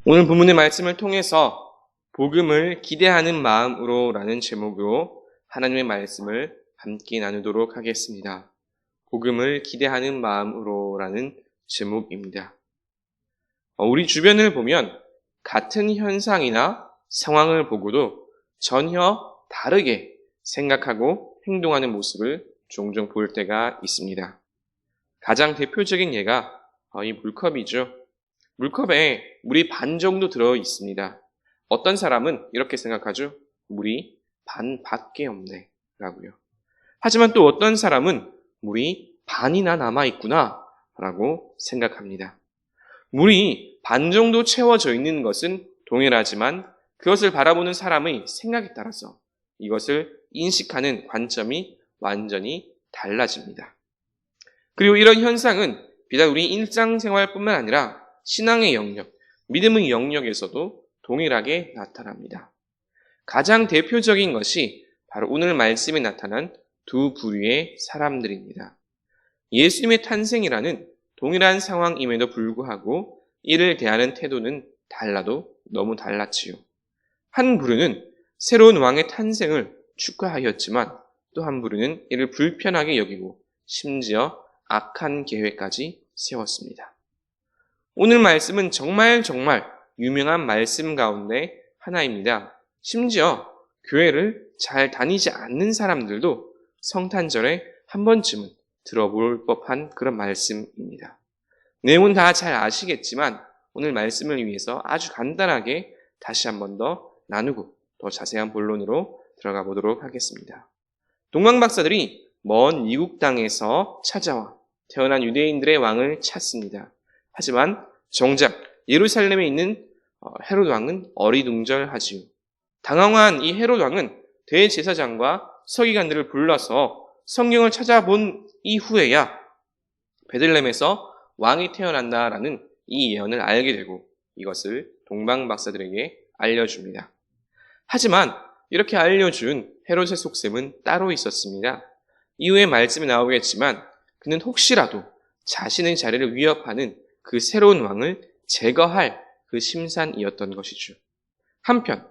오늘 본문의 말씀을 통해서 복음을 기대하는 마음으로라는 제목으로 하나님의 말씀을 함께 나누도록 하겠습니다. 복음을 기대하는 마음으로라는 제목입니다. 우리 주변을 보면 같은 현상이나 상황을 보고도 전혀 다르게 생각하고 행동하는 모습을 종종 볼 때가 있습니다. 가장 대표적인 예가 이 물컵이죠. 물컵에 물이 반 정도 들어 있습니다. 어떤 사람은 이렇게 생각하죠. 물이 반밖에 없네 라고요. 하지만 또 어떤 사람은 물이 반이나 남아있구나 라고 생각합니다. 물이 반 정도 채워져 있는 것은 동일하지만 그것을 바라보는 사람의 생각에 따라서 이것을 인식하는 관점이 완전히 달라집니다. 그리고 이런 현상은 비단 우리 일상생활뿐만 아니라 신앙의 영역, 믿음의 영역에서도 동일하게 나타납니다. 가장 대표적인 것이 바로 오늘 말씀에 나타난 두 부류의 사람들입니다. 예수님의 탄생이라는 동일한 상황임에도 불구하고 이를 대하는 태도는 달라도 너무 달랐지요. 한 부류는 새로운 왕의 탄생을 축하하였지만 또 한 부류는 이를 불편하게 여기고 심지어 악한 계획까지 세웠습니다. 오늘 말씀은 정말 유명한 말씀 가운데 하나입니다. 심지어 교회를 잘 다니지 않는 사람들도 성탄절에 한 번쯤은 들어볼 법한 그런 말씀입니다. 내용은 다 잘 아시겠지만 오늘 말씀을 위해서 아주 간단하게 다시 한 번 더 나누고 더 자세한 본론으로 들어가 보도록 하겠습니다. 동방박사들이 먼 미국 땅에서 찾아와 태어난 유대인들의 왕을 찾습니다. 하지만 정작 예루살렘에 있는 헤롯 왕은 어리둥절하지요. 당황한 이 헤롯 왕은 대제사장과 서기관들을 불러서 성경을 찾아본 이후에야 베들레헴에서 왕이 태어난다라는 이 예언을 알게 되고 이것을 동방박사들에게 알려줍니다. 하지만 이렇게 알려준 헤롯의 속셈은 따로 있었습니다. 이후에 말씀이 나오겠지만 그는 혹시라도 자신의 자리를 위협하는 그 새로운 왕을 제거할 그 심산이었던 것이죠. 한편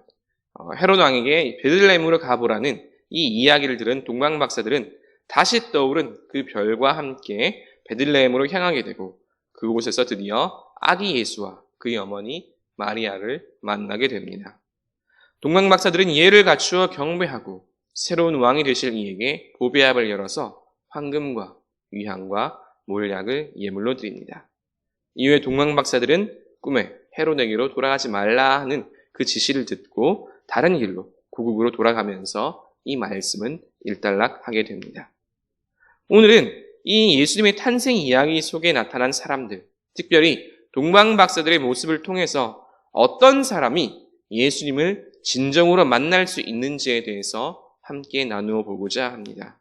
헤롯 왕에게 베들레헴으로 가보라는 이 이야기를 들은 동방박사들은 다시 떠오른 그 별과 함께 베들레헴으로 향하게 되고 그곳에서 드디어 아기 예수와 그의 어머니 마리아를 만나게 됩니다. 동방박사들은 예를 갖추어 경배하고 새로운 왕이 되실 이에게 보배압을 열어서 황금과 위향과 몰약을 예물로 드립니다. 이후에 동방박사들은 꿈에 헤롯에게로 돌아가지 말라 하는 그 지시를 듣고 다른 길로 고국으로 돌아가면서 이 말씀은 일단락하게 됩니다. 오늘은 이 예수님의 탄생 이야기 속에 나타난 사람들, 특별히 동방박사들의 모습을 통해서 어떤 사람이 예수님을 진정으로 만날 수 있는지에 대해서 함께 나누어 보고자 합니다.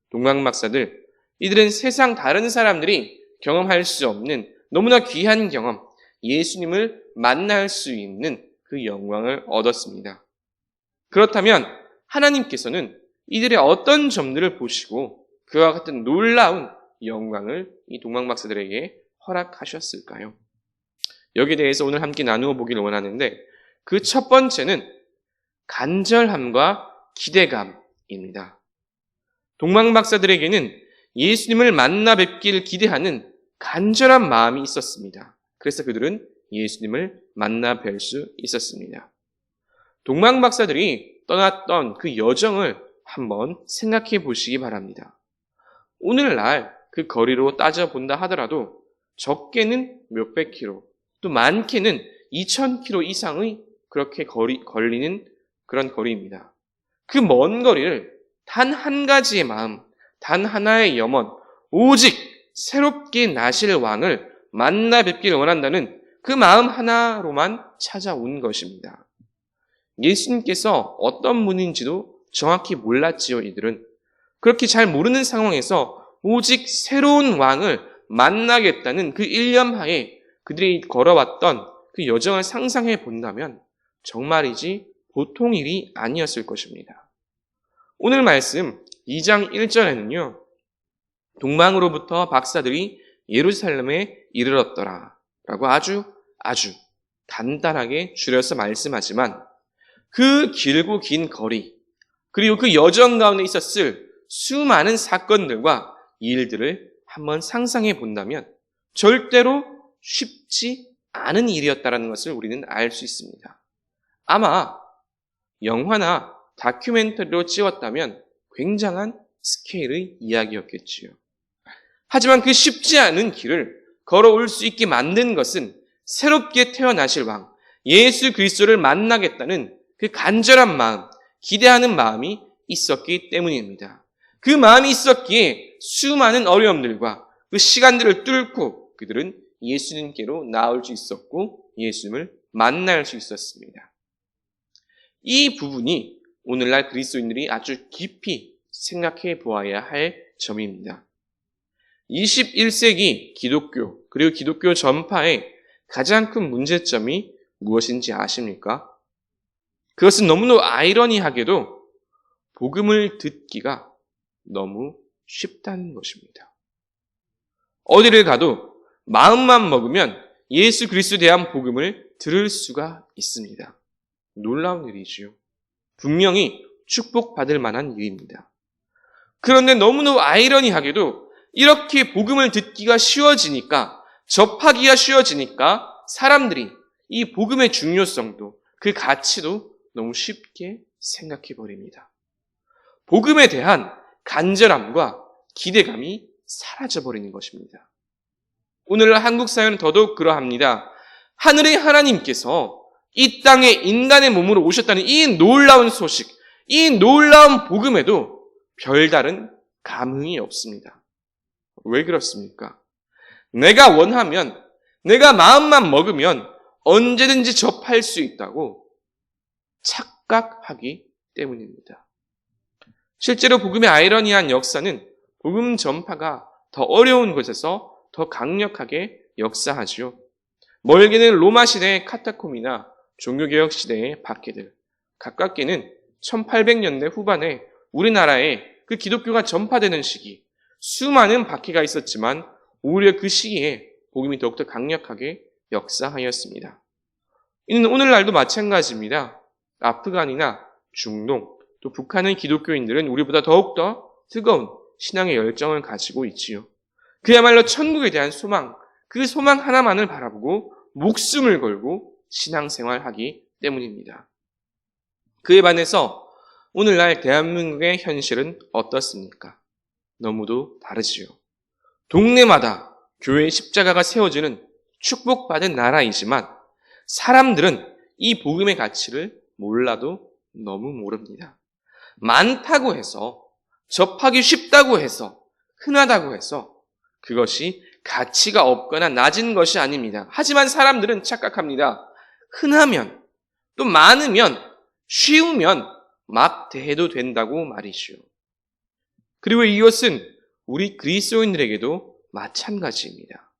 동방박사들, 이들은 세상 다른 사람들이 경험할 수 없는 너무나 귀한 경험, 예수님을 만날 수 있는 그 영광을 얻었습니다. 그렇다면 하나님께서는 이들의 어떤 점들을 보시고 그와 같은 놀라운 영광을 이 동방박사들에게 허락하셨을까요? 여기에 대해서 오늘 함께 나누어 보기를 원하는데 그 첫 번째는 간절함과 기대감입니다. 동방박사들에게는 예수님을 만나 뵙기를 기대하는 간절한 마음이 있었습니다. 그래서 그들은 예수님을 만나 뵐 수 있었습니다. 동방박사들이 떠났던 그 여정을 한번 생각해 보시기 바랍니다. 오늘날 그 거리로 따져본다 하더라도 적게는 몇백 킬로, 또 많게는 2000킬로 이상의 그렇게 걸리는 그런 거리입니다. 그 먼 거리를 단 한 가지의 마음, 단 하나의 염원, 오직 새롭게 나실 왕을 만나 뵙기를 원한다는 그 마음 하나로만 찾아온 것입니다. 예수님께서 어떤 분인지도 정확히 몰랐지요, 이들은. 그렇게 잘 모르는 상황에서 오직 새로운 왕을 만나겠다는 그 일념하에 그들이 걸어왔던 그 여정을 상상해 본다면 정말이지 보통 일이 아니었을 것입니다. 오늘 말씀 2장 1절에는요. 동방으로부터 박사들이 예루살렘에 이르렀더라 라고 아주 간단하게 줄여서 말씀하지만 그 길고 긴 거리, 그리고 그 여정 가운데 있었을 수많은 사건들과 일들을 한번 상상해 본다면 절대로 쉽지 않은 일이었다는 것을 우리는 알 수 있습니다. 아마 영화나 다큐멘터리로 찍었다면 굉장한 스케일의 이야기였겠지요. 하지만 그 쉽지 않은 길을 걸어올 수 있게 만든 것은 새롭게 태어나실 왕, 예수 그리스도를 만나겠다는 그 간절한 마음, 기대하는 마음이 있었기 때문입니다. 그 마음이 있었기에 수많은 어려움들과 그 시간들을 뚫고 그들은 예수님께로 나올 수 있었고 예수님을 만날 수 있었습니다. 이 부분이 오늘날 그리스도인들이 아주 깊이 생각해 보아야 할 점입니다. 21세기 기독교 그리고 기독교 전파의 가장 큰 문제점이 무엇인지 아십니까? 그것은 너무나 아이러니하게도 복음을 듣기가 너무 쉽다는 것입니다. 어디를 가도 마음만 먹으면 예수 그리스도에 대한 복음을 들을 수가 있습니다. 놀라운 일이지요. 분명히 축복받을 만한 일입니다. 그런데 너무나 아이러니하게도 이렇게 복음을 듣기가 쉬워지니까, 접하기가 쉬워지니까 사람들이 이 복음의 중요성도 그 가치도 너무 쉽게 생각해 버립니다. 복음에 대한 간절함과 기대감이 사라져 버리는 것입니다. 오늘날 한국 사회는 더더욱 그러합니다. 하늘의 하나님께서 이 땅에 인간의 몸으로 오셨다는 이 놀라운 소식, 이 놀라운 복음에도 별다른 감흥이 없습니다. 왜 그렇습니까? 내가 원하면, 내가 마음만 먹으면 언제든지 접할 수 있다고 착각하기 때문입니다. 실제로 복음의 아이러니한 역사는 복음 전파가 더 어려운 곳에서 더 강력하게 역사하지요. 멀게는 로마 시대의 카타콤이나 종교개혁 시대의 박해들, 가깝게는 1800년대 후반에 우리나라에 그 기독교가 전파되는 시기, 수많은 박해가 있었지만 오히려 그 시기에 복음이 더욱더 강력하게 역사하였습니다. 이는 오늘날도 마찬가지입니다. 아프간이나 중동, 또 북한의 기독교인들은 우리보다 더욱더 뜨거운 신앙의 열정을 가지고 있지요. 그야말로 천국에 대한 소망, 그 소망 하나만을 바라보고 목숨을 걸고 신앙생활하기 때문입니다. 그에 반해서 오늘날 대한민국의 현실은 어떻습니까? 너무도 다르지요. 동네마다 교회의 십자가가 세워지는 축복받은 나라이지만 사람들은 이 복음의 가치를 몰라도 너무 모릅니다. 많다고 해서, 접하기 쉽다고 해서, 흔하다고 해서 그것이 가치가 없거나 낮은 것이 아닙니다. 하지만 사람들은 착각합니다. 흔하면, 또 많으면, 쉬우면 막 대해도 된다고 말이죠. 그리고 이것은 우리 그리스도인들에게도 마찬가지입니다.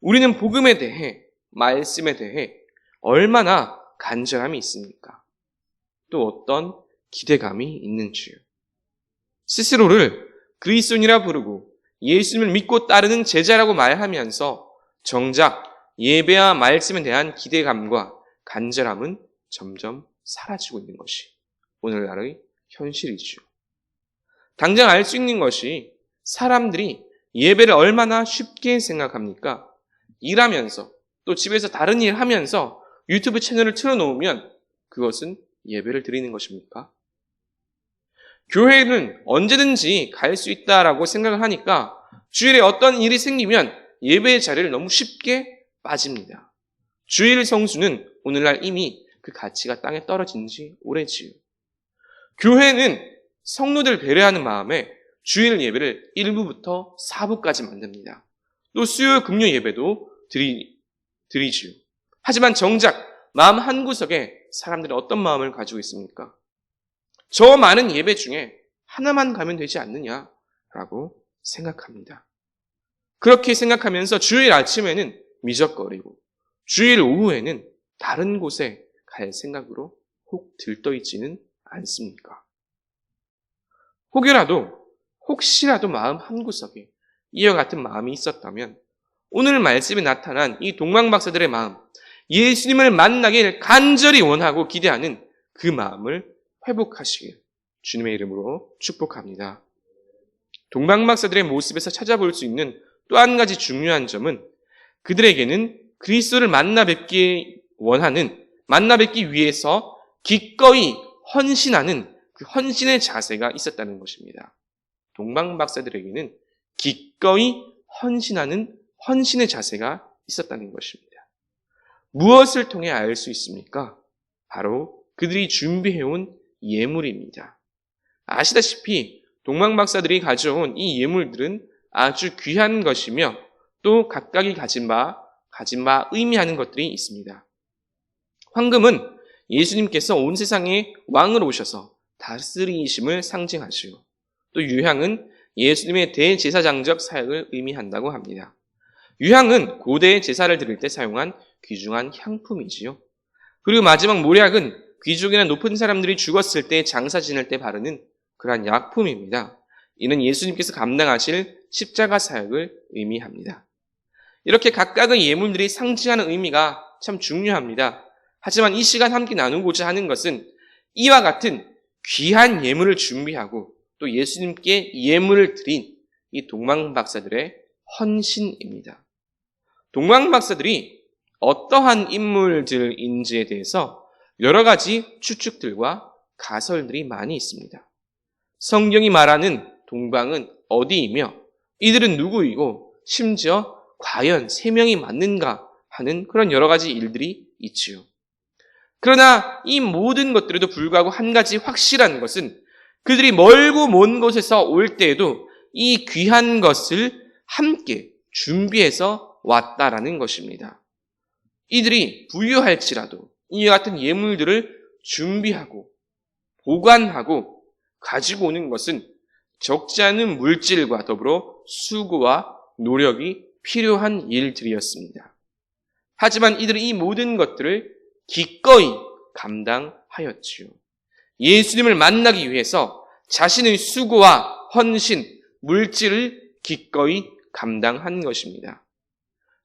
우리는 복음에 대해, 말씀에 대해 얼마나 간절함이 있습니까? 또 어떤 기대감이 있는지요. 스스로를 그리스도인이라 부르고 예수님을 믿고 따르는 제자라고 말하면서 정작 예배와 말씀에 대한 기대감과 간절함은 점점 사라지고 있는 것이 오늘날의 현실이죠. 당장 알 수 있는 것이 사람들이 예배를 얼마나 쉽게 생각합니까? 일하면서 또 집에서 다른 일 하면서 유튜브 채널을 틀어놓으면 그것은 예배를 드리는 것입니까? 교회는 언제든지 갈 수 있다라고 생각을 하니까 주일에 어떤 일이 생기면 예배의 자리를 너무 쉽게 빠집니다. 주일 성수는 오늘날 이미 그 가치가 땅에 떨어진 지 오래지요. 교회는 성도들 배려하는 마음에 주일 예배를 1부부터 4부까지 만듭니다. 또 수요일 금요 예배도 드리지요. 하지만 정작 마음 한구석에 사람들이 어떤 마음을 가지고 있습니까? 저 많은 예배 중에 하나만 가면 되지 않느냐라고 생각합니다. 그렇게 생각하면서 주일 아침에는 미적거리고 주일 오후에는 다른 곳에 갈 생각으로 혹 들떠있지는 않습니까? 혹시라도 마음 한구석에 이와 같은 마음이 있었다면 오늘 말씀에 나타난 이 동방박사들의 마음, 예수님을 만나길 간절히 원하고 기대하는 그 마음을 회복하시길 주님의 이름으로 축복합니다. 동방박사들의 모습에서 찾아볼 수 있는 또 한 가지 중요한 점은 그들에게는 그리스도를 만나 뵙기 위해서 기꺼이 헌신하는 그 헌신의 자세가 있었다는 것입니다. 동방박사들에게는 기꺼이 헌신하는 헌신의 자세가 있었다는 것입니다. 무엇을 통해 알 수 있습니까? 바로 그들이 준비해온 예물입니다. 아시다시피 동방박사들이 가져온 이 예물들은 아주 귀한 것이며 또 각각이 가진 바 의미하는 것들이 있습니다. 황금은 예수님께서 온 세상의 왕으로 오셔서 다스리심을 상징하시고 또 유향은 예수님의 대제사장적 사역을 의미한다고 합니다. 유향은 고대 제사를 드릴 때 사용한 귀중한 향품이지요. 그리고 마지막 모략은 귀족이나 높은 사람들이 죽었을 때 장사 지낼 때 바르는 그러한 약품입니다. 이는 예수님께서 감당하실 십자가 사역을 의미합니다. 이렇게 각각의 예물들이 상징하는 의미가 참 중요합니다. 하지만 이 시간 함께 나누고자 하는 것은 이와 같은 귀한 예물을 준비하고 또 예수님께 예물을 드린 이 동방박사들의 헌신입니다. 동방박사들이 어떠한 인물들인지에 대해서 여러 가지 추측들과 가설들이 많이 있습니다. 성경이 말하는 동방은 어디이며 이들은 누구이고 심지어 과연 3명이 맞는가 하는 그런 여러 가지 일들이 있지요. 그러나 이 모든 것들에도 불구하고 한 가지 확실한 것은 그들이 멀고 먼 곳에서 올 때에도 이 귀한 것을 함께 준비해서 왔다라는 것입니다. 이들이 부유할지라도 이와 같은 예물들을 준비하고 보관하고 가지고 오는 것은 적지 않은 물질과 더불어 수고와 노력이 필요한 일들이었습니다. 하지만 이들은 이 모든 것들을 기꺼이 감당하였지요. 예수님을 만나기 위해서 자신의 수고와 헌신, 물질을 기꺼이 감당한 것입니다.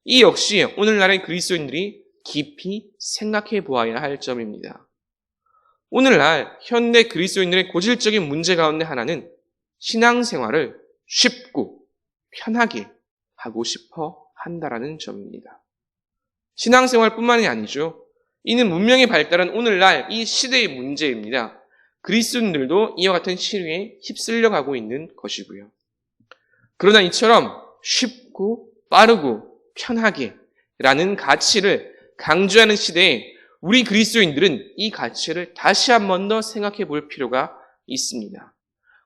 이 역시 오늘날의 그리스도인들이 깊이 생각해 보아야 할 점입니다. 오늘날 현대 그리스도인들의 고질적인 문제 가운데 하나는 신앙생활을 쉽고 편하게 하고 싶어 한다라는 점입니다. 신앙생활뿐만이 아니죠. 이는 문명이 발달한 오늘날 이 시대의 문제입니다. 그리스도인들도 이와 같은 시류에 휩쓸려 가고 있는 것이고요. 그러나 이처럼 쉽고 빠르고 편하게 라는 가치를 강조하는 시대에 우리 그리스도인들은 이 가치를 다시 한 번 더 생각해 볼 필요가 있습니다.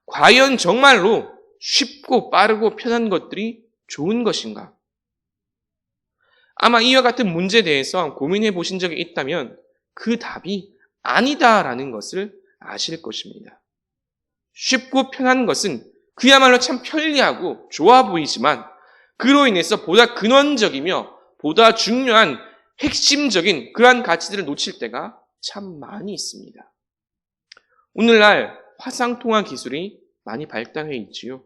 과연 정말로 쉽고 빠르고 편한 것들이 좋은 것인가? 아마 이와 같은 문제에 대해서 고민해 보신 적이 있다면 그 답이 아니다라는 것을 아실 것입니다. 쉽고 편한 것은 그야말로 참 편리하고 좋아 보이지만 그로 인해서 보다 근원적이며 보다 중요한 핵심적인 그러한 가치들을 놓칠 때가 참 많이 있습니다. 오늘날 화상통화 기술이 많이 발달해 있지요.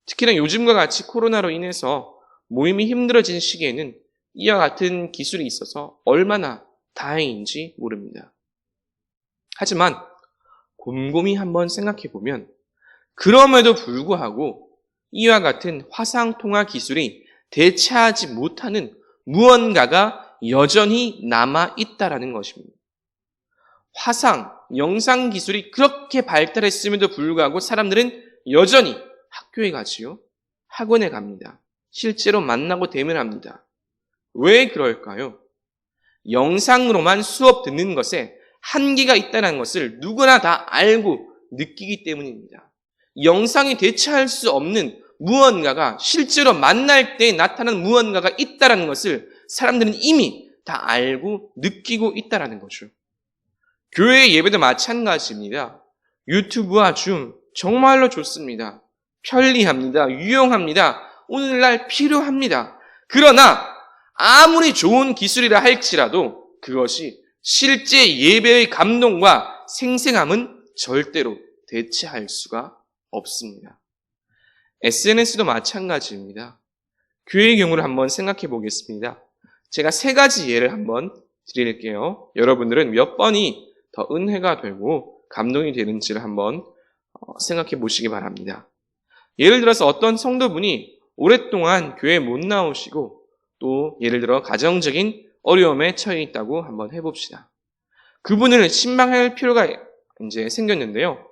특히나 요즘과 같이 코로나로 인해서 모임이 힘들어진 시기에는 이와 같은 기술이 있어서 얼마나 다행인지 모릅니다. 하지만 곰곰이 한번 생각해 보면 그럼에도 불구하고 이와 같은 화상통화 기술이 대체하지 못하는 무언가가 여전히 남아있다라는 것입니다. 화상, 영상 기술이 그렇게 발달했음에도 불구하고 사람들은 여전히 학교에 가지요. 학원에 갑니다. 실제로 만나고 대면합니다. 왜 그럴까요? 영상으로만 수업 듣는 것에 한계가 있다는 것을 누구나 다 알고 느끼기 때문입니다. 영상이 대체할 수 없는 무언가가 실제로 만날 때 나타나는 무언가가 있다는 것을 사람들은 이미 다 알고 느끼고 있다는 거죠. 교회 예배도 마찬가지입니다. 유튜브와 줌 정말로 좋습니다. 편리합니다. 유용합니다. 오늘날 필요합니다. 그러나 아무리 좋은 기술이라 할지라도 그것이 실제 예배의 감동과 생생함은 절대로 대체할 수가 없습니다. SNS도 마찬가지입니다. 교회의 경우를 한번 생각해 보겠습니다. 제가 3가지 예를 한번 드릴게요. 여러분들은 몇 번이 더 은혜가 되고 감동이 되는지를 한번 생각해 보시기 바랍니다. 예를 들어서 어떤 성도분이 오랫동안 교회에 못 나오시고 또 예를 들어 가정적인 어려움에 처해 있다고 한번 해봅시다. 그분을 신방할 필요가 이제 생겼는데요.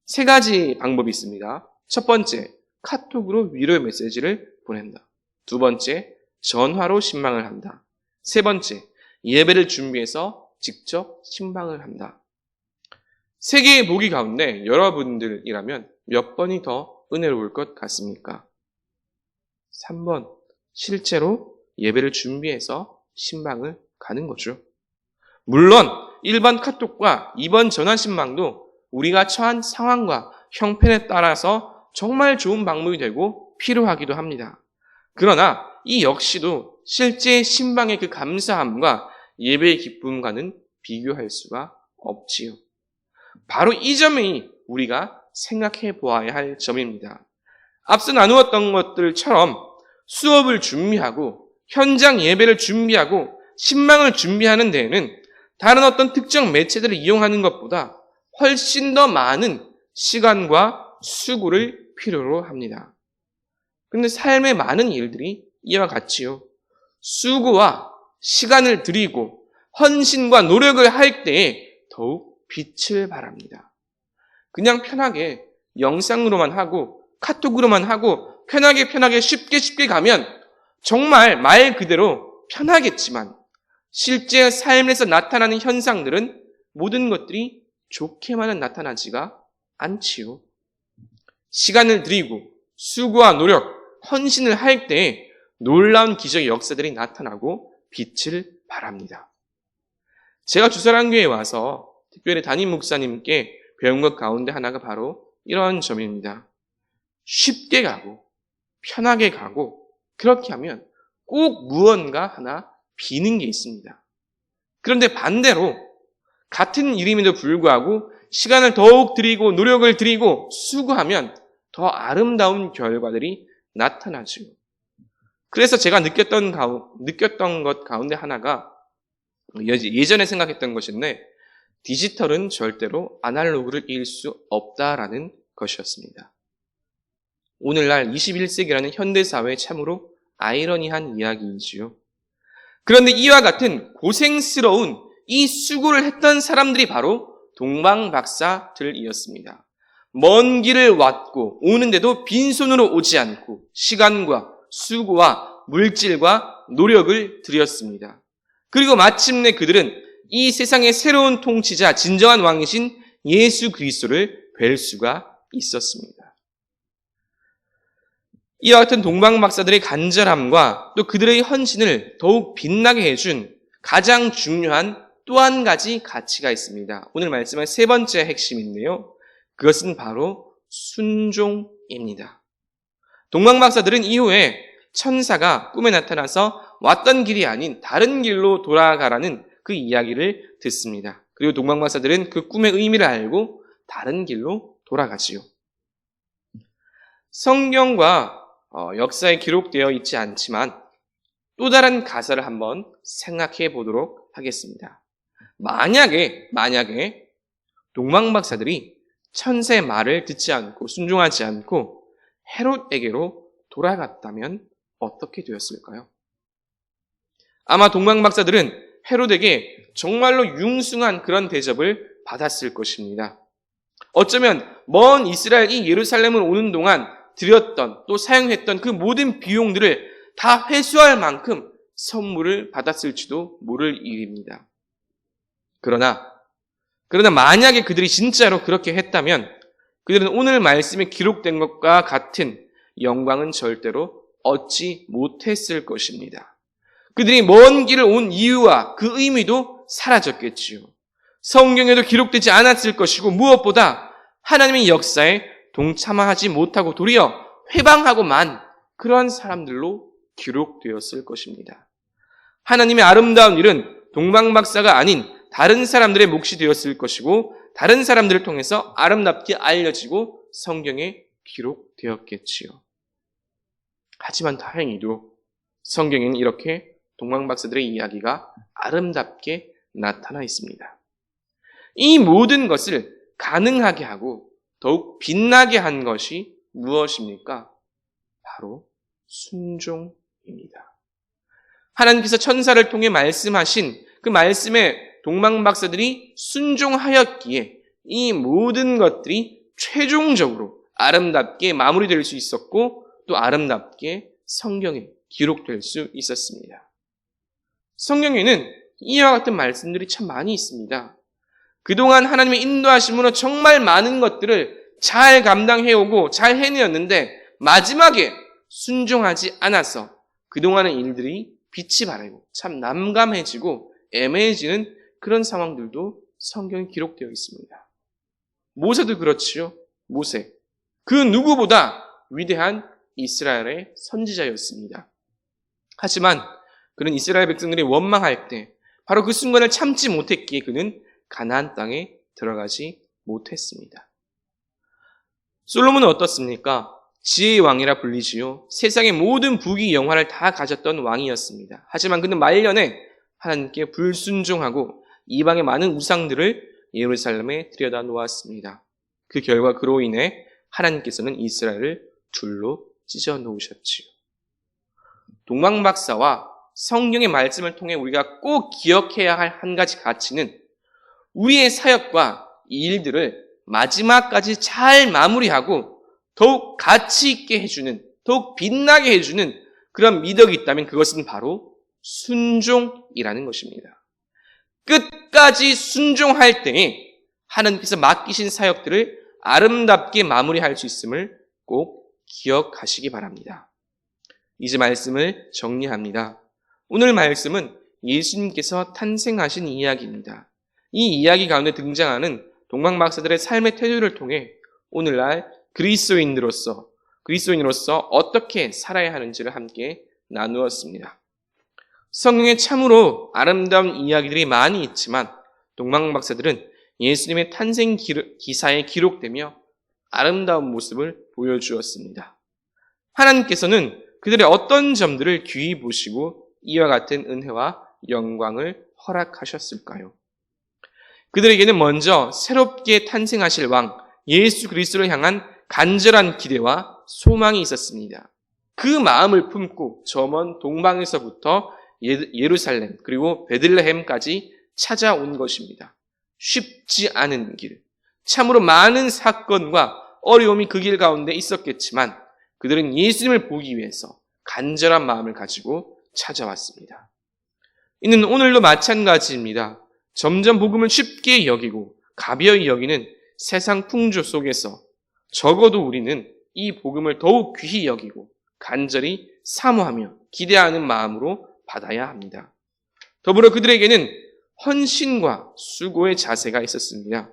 세 가지 방법이 있습니다. 첫 번째, 카톡으로 위로의 메시지를 보낸다. 두 번째, 전화로 신방을 한다. 세 번째, 예배를 준비해서 직접 신방을 한다. 세 개의 보기 가운데 여러분들이라면 몇 번이 더 은혜로울 것 같습니까? 3번, 실제로 예배를 준비해서 신방을 가는 거죠. 물론 1번 카톡과 2번 전화 신방도 우리가 처한 상황과 형편에 따라서 정말 좋은 방법이 되고 필요하기도 합니다. 그러나 이 역시도 실제 신방의 그 감사함과 예배의 기쁨과는 비교할 수가 없지요. 바로 이 점이 우리가 생각해 보아야 할 점입니다. 앞서 나누었던 것들처럼 수업을 준비하고 현장 예배를 준비하고 신방을 준비하는 데에는 다른 어떤 특정 매체들을 이용하는 것보다 훨씬 더 많은 시간과 수고를 필요로 합니다. 그런데 삶의 많은 일들이 이와 같지요. 수고와 시간을 들이고 헌신과 노력을 할 때에 더욱 빛을 발합니다. 그냥 편하게 영상으로만 하고 카톡으로만 하고 편하게 쉽게 가면 정말 말 그대로 편하겠지만 실제 삶에서 나타나는 현상들은 모든 것들이 좋게만은 나타나지가 않지요. 시간을 들이고 수고와 노력, 헌신을 할 때 놀라운 기적의 역사들이 나타나고 빛을 발합니다. 제가 주사랑교회에 와서 특별히 담임 목사님께 배운 것 가운데 하나가 바로 이런 점입니다. 쉽게 가고 편하게 가고 그렇게 하면 꼭 무언가 하나 비는 게 있습니다. 그런데 반대로 같은 일임에도 불구하고 시간을 더욱 들이고 노력을 들이고 수고하면 더 아름다운 결과들이 나타나죠. 그래서 제가 느꼈던 것 가운데 하나가 예전에 생각했던 것인데 디지털은 절대로 아날로그를 이길 수 없다라는 것이었습니다. 오늘날 21세기라는 현대사회에 참으로 아이러니한 이야기이지요. 그런데 이와 같은 고생스러운 이 수고를 했던 사람들이 바로 동방박사들이었습니다. 먼 길을 왔고 오는데도 빈손으로 오지 않고 시간과 수고와 물질과 노력을 들였습니다. 그리고 마침내 그들은 이 세상의 새로운 통치자, 진정한 왕이신 예수 그리스도를 뵐 수가 있었습니다. 이와 같은 동방박사들의 간절함과 또 그들의 헌신을 더욱 빛나게 해준 가장 중요한 또 한 가지 가치가 있습니다. 오늘 말씀의 세 번째 핵심인데요. 그것은 바로 순종입니다. 동방박사들은 이후에 천사가 꿈에 나타나서 왔던 길이 아닌 다른 길로 돌아가라는 그 이야기를 듣습니다. 그리고 동방박사들은 그 꿈의 의미를 알고 다른 길로 돌아가지요. 성경과 역사에 기록되어 있지 않지만 또 다른 가설을 한번 생각해 보도록 하겠습니다. 만약에 동방박사들이 천사의 말을 듣지 않고 순종하지 않고 헤롯에게로 돌아갔다면 어떻게 되었을까요? 아마 동방박사들은 헤롯에게 정말로 융숭한 그런 대접을 받았을 것입니다. 어쩌면 먼 이스라엘 이 예루살렘을 오는 동안 드렸던 또 사용했던 그 모든 비용들을 다 회수할 만큼 선물을 받았을지도 모를 일입니다. 그러나 만약에 그들이 진짜로 그렇게 했다면 그들은 오늘 말씀에 기록된 것과 같은 영광은 절대로 얻지 못했을 것입니다. 그들이 먼 길을 온 이유와 그 의미도 사라졌겠지요. 성경에도 기록되지 않았을 것이고 무엇보다 하나님의 역사에 동참하지 못하고 도리어 회방하고만 그러한 사람들로 기록되었을 것입니다. 하나님의 아름다운 일은 동방박사가 아닌 다른 사람들의 몫이 되었을 것이고 다른 사람들을 통해서 아름답게 알려지고 성경에 기록되었겠지요. 하지만 다행히도 성경에는 이렇게 동방박사들의 이야기가 아름답게 나타나 있습니다. 이 모든 것을 가능하게 하고 더욱 빛나게 한 것이 무엇입니까? 바로 순종입니다. 하나님께서 천사를 통해 말씀하신 그 말씀에 동방박사들이 순종하였기에 이 모든 것들이 최종적으로 아름답게 마무리될 수 있었고 또 아름답게 성경에 기록될 수 있었습니다. 성경에는 이와 같은 말씀들이 참 많이 있습니다. 그동안 하나님의 인도하심으로 정말 많은 것들을 잘 감당해오고 잘 해내었는데 마지막에 순종하지 않아서 그동안의 일들이 빛이 바래고 참 난감해지고 애매해지는 그런 상황들도 성경에 기록되어 있습니다. 모세도 그렇지요. 모세. 그 누구보다 위대한 이스라엘의 선지자였습니다. 하지만 그는 이스라엘 백성들이 원망할 때 바로 그 순간을 참지 못했기에 그는 가나안 땅에 들어가지 못했습니다. 솔로몬은 어떻습니까? 지혜의 왕이라 불리지요. 세상의 모든 부귀 영화를 다 가졌던 왕이었습니다. 하지만 그는 말년에 하나님께 불순종하고 이방의 많은 우상들을 예루살렘에 들여다 놓았습니다. 그 결과 그로 인해 하나님께서는 이스라엘을 둘로 찢어 놓으셨지요. 동방박사와 성경의 말씀을 통해 우리가 꼭 기억해야 할 한 가지 가치는 우리의 사역과 이 일들을 마지막까지 잘 마무리하고 더욱 가치 있게 해주는, 더욱 빛나게 해주는 그런 미덕이 있다면 그것은 바로 순종이라는 것입니다. 끝까지 순종할 때에 하나님께서 맡기신 사역들을 아름답게 마무리할 수 있음을 꼭 기억하시기 바랍니다. 이제 말씀을 정리합니다. 오늘 말씀은 예수님께서 탄생하신 이야기입니다. 이 이야기 가운데 등장하는 동방박사들의 삶의 태도를 통해 오늘날 그리스도인으로서 어떻게 살아야 하는지를 함께 나누었습니다. 성경에 참으로 아름다운 이야기들이 많이 있지만 동방박사들은 예수님의 탄생 기사에 기록되며 아름다운 모습을 보여주었습니다. 하나님께서는 그들의 어떤 점들을 귀히 보시고 이와 같은 은혜와 영광을 허락하셨을까요? 그들에게는 먼저 새롭게 탄생하실 왕 예수 그리스도를 향한 간절한 기대와 소망이 있었습니다. 그 마음을 품고 저 먼 동방에서부터 예루살렘 그리고 베들레헴까지 찾아온 것입니다. 쉽지 않은 길, 참으로 많은 사건과 어려움이 그 길 가운데 있었겠지만 그들은 예수님을 보기 위해서 간절한 마음을 가지고 찾아왔습니다. 이는 오늘도 마찬가지입니다. 점점 복음을 쉽게 여기고 가벼이 여기는 세상 풍조 속에서 적어도 우리는 이 복음을 더욱 귀히 여기고 간절히 사모하며 기대하는 마음으로 받아야 합니다. 더불어 그들에게는 헌신과 수고의 자세가 있었습니다.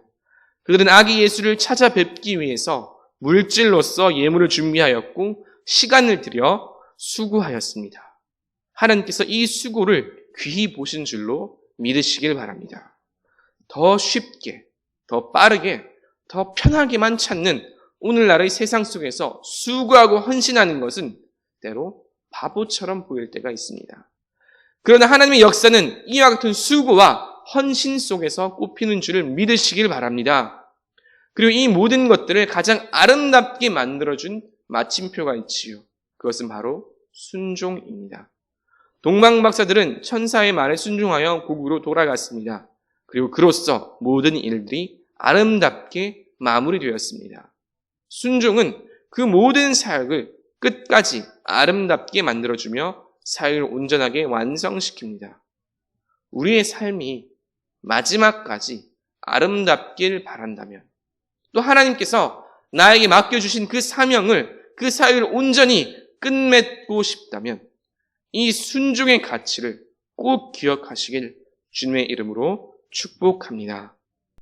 그들은 아기 예수를 찾아뵙기 위해서 물질로서 예물을 준비하였고 시간을 들여 수고하였습니다. 하나님께서 이 수고를 귀히 보신 줄로 믿으시길 바랍니다. 더 쉽게, 더 빠르게, 더 편하게만 찾는 오늘날의 세상 속에서 수고하고 헌신하는 것은 때로 바보처럼 보일 때가 있습니다. 그러나 하나님의 역사는 이와 같은 수고와 헌신 속에서 꼽히는 줄을 믿으시길 바랍니다. 그리고 이 모든 것들을 가장 아름답게 만들어준 마침표가 있지요. 그것은 바로 순종입니다. 동방박사들은 천사의 말에 순종하여 고국으로 돌아갔습니다. 그리고 그로써 모든 일들이 아름답게 마무리되었습니다. 순종은 그 모든 사역을 끝까지 아름답게 만들어주며 사역을 온전하게 완성시킵니다. 우리의 삶이 마지막까지 아름답길 바란다면 또 하나님께서 나에게 맡겨주신 그 사명을 그 사역을 온전히 끝맺고 싶다면 이 순종의 가치를 꼭 기억하시길 주님의 이름으로 축복합니다.